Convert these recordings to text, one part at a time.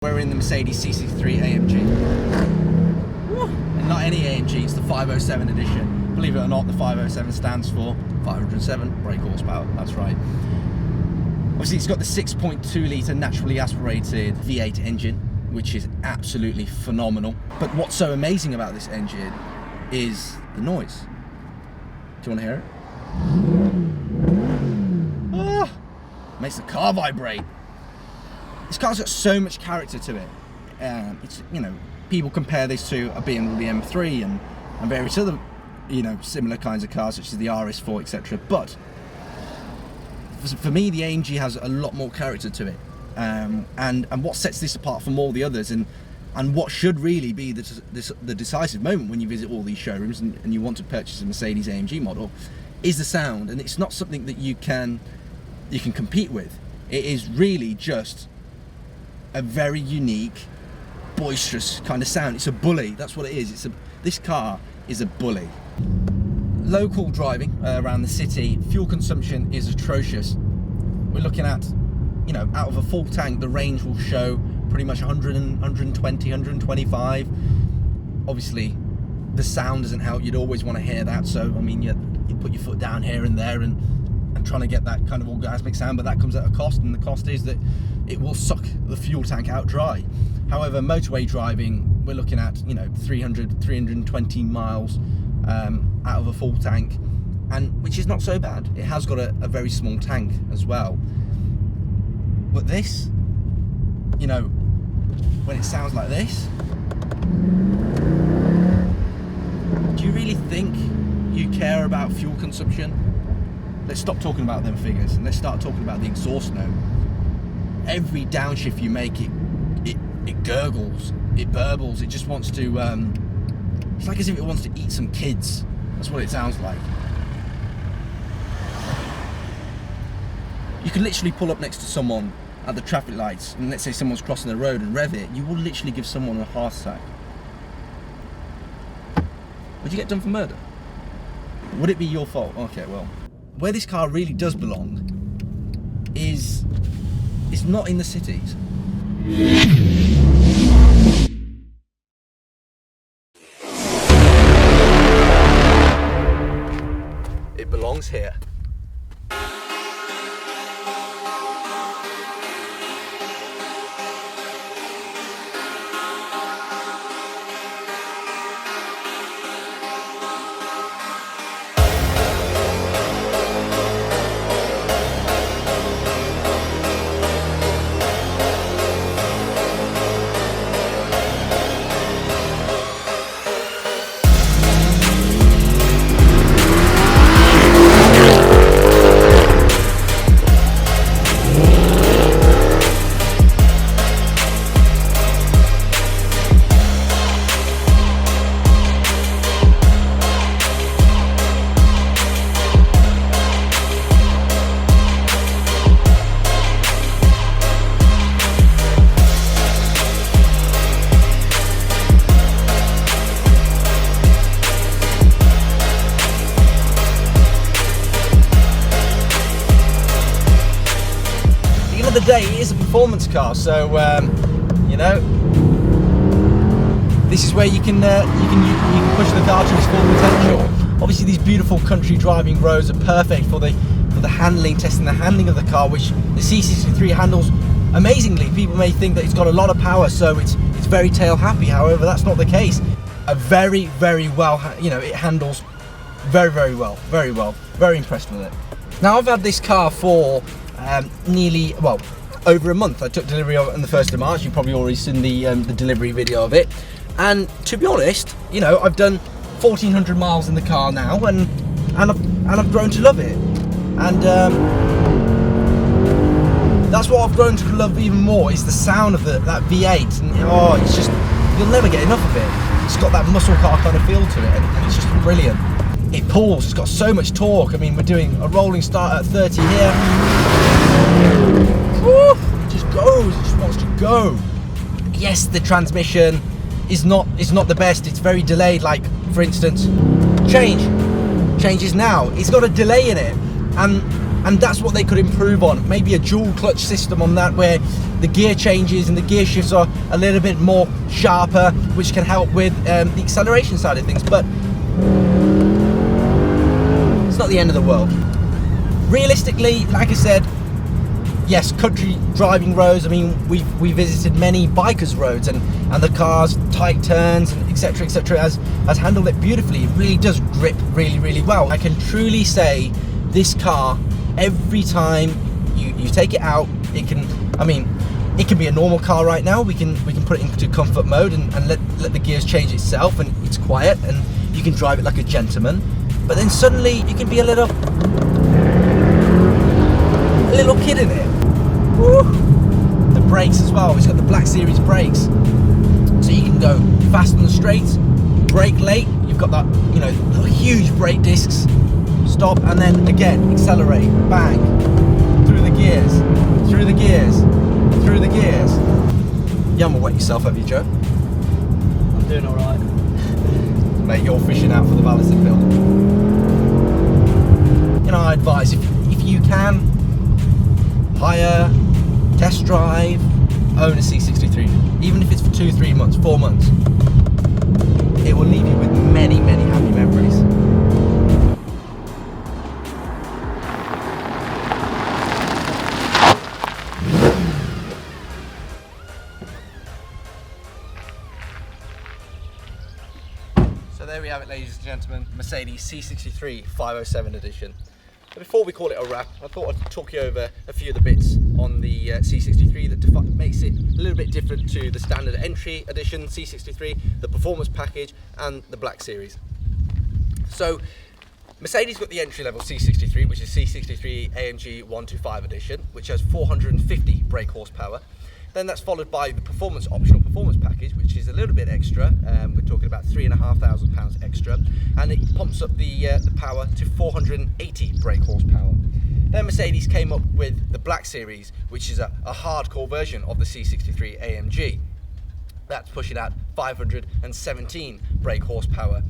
We're in the Mercedes C63 AMG. Woo. And not any AMG, it's the 507 edition. Believe it or not, the 507 stands for 507 brake horsepower, that's right. Obviously it's got the 6.2 litre naturally aspirated V8 engine, which is absolutely phenomenal. But what's so amazing about this engine is the noise. Do you want to hear it? Ah, makes the car vibrate. This car's got so much character to it. It's, you know, people compare this to a BMW M3 and various other, you know, similar kinds of cars such as the RS4, etc. But for me, the AMG has a lot more character to it, and what sets this apart from all the others, and what should really be the decisive moment when you visit all these showrooms and you want to purchase a Mercedes AMG model, is the sound. And it's not something that you can compete with. It is really just a very unique, boisterous kind of sound. It's a bully, that's what it is. This car is a bully. Local driving around the city, fuel consumption is atrocious. We're looking at, you know, out of a full tank, the range will show pretty much 100, 120, 125. Obviously, the sound doesn't help. You'd always want to hear that. So, I mean, you put your foot down here and there and trying to get that kind of orgasmic sound, but that comes at a cost, and the cost is that it will suck the fuel tank out dry. However, motorway driving, we're looking at, you know, 300, 320 miles out of a full tank, and which is not so bad. It has got a very small tank as well. But this, you know, when it sounds like this, do you really think you care about fuel consumption? Let's stop talking about them figures and let's start talking about the exhaust note. Every downshift you make, it gurgles, it burbles, it just wants to, it's like as if it wants to eat some kids. That's what it sounds like. You can literally pull up next to someone at the traffic lights, and let's say someone's crossing the road, and rev it, you will literally give someone a heart attack. Would you get done for murder? Would it be your fault? Okay, well, where this car really does belong is not in the cities. It belongs here. At the day, it is a performance car, so you know, this is where you can push the car to its full potential. Obviously, these beautiful country driving roads are perfect for the handling, testing the handling of the car, which the C63 handles amazingly. People may think that it's got a lot of power, so it's very tail happy. However, that's not the case. A very well, you know, it handles very well, very impressed with it. Now, I've had this car for nearly, well, over a month. I took delivery of it on the 1st of March. You've probably already seen the delivery video of it. And to be honest, you know, I've done 1,400 miles in the car now, and I've grown to love it. And that's what I've grown to love even more, is the sound of that V8. And oh, it's just, you'll never get enough of it. It's got that muscle car kind of feel to it, and it's just brilliant. It pulls, it's got so much torque. I mean, we're doing a rolling start at 30 here. Woo, it just goes, it just wants to go. Yes, the transmission is not the best. It's very delayed. Like, for instance, changes now. It's got a delay in it, and And that's what they could improve on. Maybe a dual clutch system on that, where the gear changes and the gear shifts are a little bit more sharper, which can help with the acceleration side of things. But it's not the end of the world. Realistically, like I said, yes, country driving roads. I mean, we visited many bikers' roads, and the car's tight turns and etc. has handled it beautifully. It really does grip really well. I can truly say this car, every time you take it out, it can. I mean, it can be a normal car right now. We can put it into comfort mode and let the gears change itself, and it's quiet, and you can drive it like a gentleman. But then suddenly you can be a little kid in it. Woo. The brakes as well. It's got the Black Series brakes, so you can go fast on the straights, brake late. You've got that, you know, huge brake discs. Stop, and then again accelerate. Bang. Through the gears. Through the gears. Through the gears. You haven't wet yourself, have you, Joe? I'm doing all right. Mate, you're fishing out for the ballasting bill. You know, I advise if you can, hire, test drive, own a C63, even if it's for 2-3 months, 4 months. It will leave you with many happy memories. So there we have it, ladies and gentlemen, Mercedes C63 507 edition. But before we call it a wrap, I thought I'd talk you over a few of the bits on the C63 that makes it a little bit different to the standard entry edition C63, the performance package and the Black Series. So Mercedes got the entry level C63, which is C63 AMG 125 edition, which has 450 brake horsepower. Then that's followed by the performance optional performance package, which is a little bit extra. We're talking about £3,500 extra, and it pumps up the power to 480 brake horsepower. Then Mercedes came up with the Black Series, which is a hardcore version of the C63 AMG. That's pushing out 517 brake horsepower.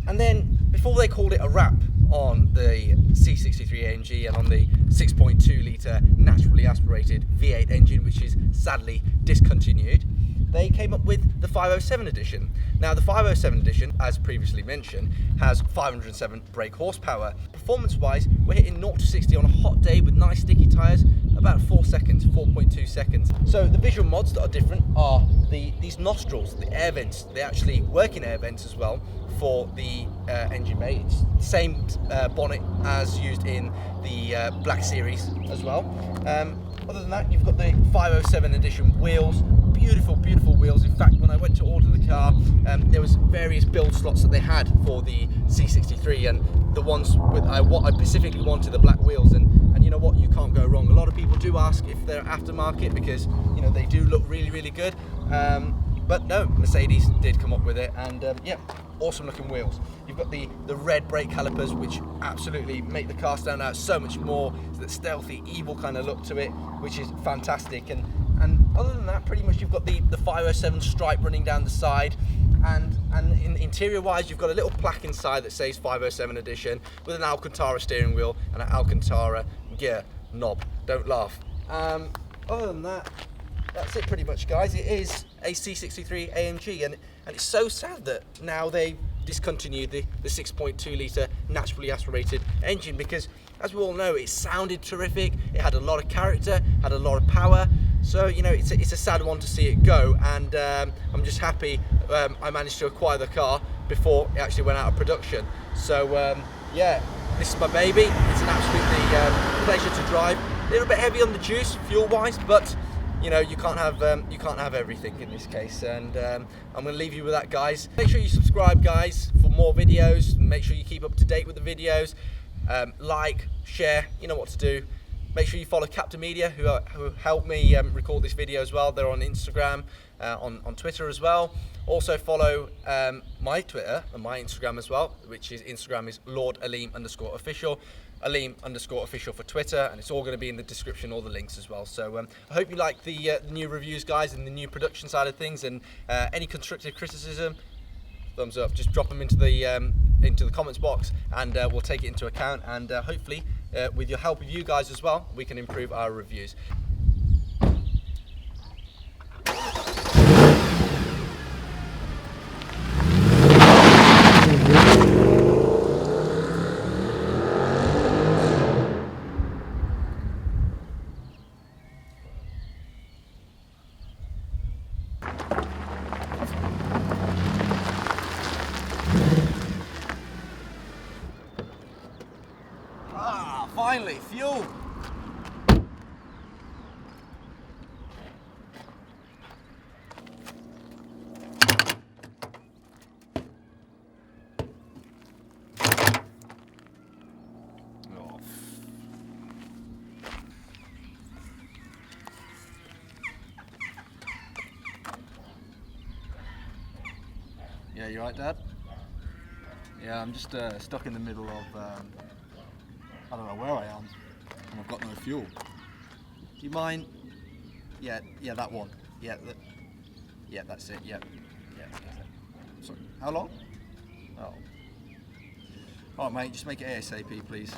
And then, before they called it a wrap on the C63 AMG and on the 6.2 litre naturally aspirated V8 engine, which is sadly discontinued, they came up with the 507 edition. Now, the 507 edition, as previously mentioned, has 507 brake horsepower. Performance-wise, we're hitting 0 to 60 on a hot day with nice sticky tyres, about 4 seconds, 4.2 seconds. So the visual mods that are different are these nostrils, the air vents. They actually work in air vents as well for the engine bay. It's the same bonnet as used in the Black Series as well. Other than that, you've got the 507 edition wheels. Beautiful wheels. In fact, when I went to order the car, there was various build slots that they had for the C63, and the ones with what I specifically wanted, the black wheels, and you know what, you can't go wrong. A lot of people do ask if they're aftermarket because, you know, they do look really good. But no, Mercedes did come up with it, and yeah, awesome looking wheels. You've got the red brake calipers, which absolutely make the car stand out so much more. It's that stealthy, evil kind of look to it, which is fantastic. And other than that, pretty much you've got the 507 stripe running down the side, and in interior wise, you've got a little plaque inside that says 507 edition with an Alcantara steering wheel and an Alcantara gear knob. Don't laugh. Other than that, that's it pretty much, guys. It is a C63 AMG, and it's so sad that now they discontinued the 6.2 litre naturally aspirated engine, because as we all know, it sounded terrific, it had a lot of character, had a lot of power. So, you know, it's a sad one to see it go, and I'm just happy I managed to acquire the car before it actually went out of production. So yeah, this is my baby. It's an absolutely pleasure to drive. A little bit heavy on the juice fuel wise, but you know, you can't have everything in this case, and I'm going to leave you with that, guys. Make sure you subscribe, guys, for more videos. Make sure you keep up to date with the videos. Like, share, you know what to do. Make sure you follow Captain Media, who helped me record this video as well. They're on Instagram, on Twitter as well. Also follow my Twitter and my Instagram as well, which is Instagram is Lord Aleem _official. Aleem _official for Twitter, and it's all going to be in the description, all the links as well. So I hope you like the new reviews, guys, and the new production side of things, and any constructive criticism, thumbs up. Just drop them into the comments box, and we'll take it into account, and hopefully with your help of you guys as well, we can improve our reviews. Finally, fuel! Oh. Yeah, you right, Dad? Yeah, I'm just stuck in the middle of I don't know where I am, and I've got no fuel. Do you mind? Yeah, that one. Yeah, that's it. Yeah, that's it. Sorry. How long? Oh. All right, mate. Just make it ASAP, please.